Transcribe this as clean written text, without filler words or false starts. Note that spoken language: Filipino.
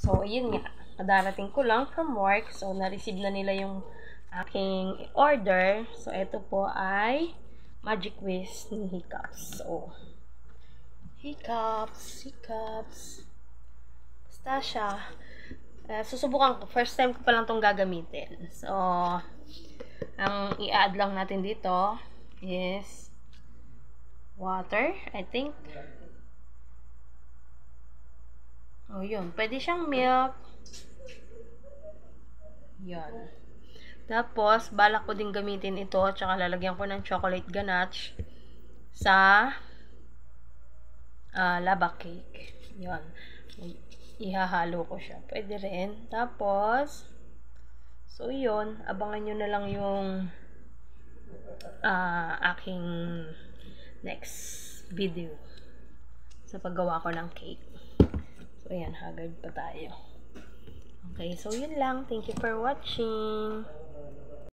So, ayun nga. Kadarating ko lang from work. So, na-receive na nila yung aking order. So, ito po ay Magic Whiz ni Hiccups. So, Hiccups. Basta siya. Susubukan ko. First time ko pa lang itong gagamitin. So, ang i-add lang natin dito is water, I think. Oh, yun. Pwede siyang milk. Yun. Tapos, balak ko din gamitin ito, tsaka lalagyan ko ng chocolate ganache sa lava cake. Yun. Ihahalo ko siya. Pwede rin. Tapos, so yun, abangan nyo na lang yung aking next video sa paggawa ko ng cake. So, ayan, haggard pa tayo. Okay, so yun lang. Thank you for watching.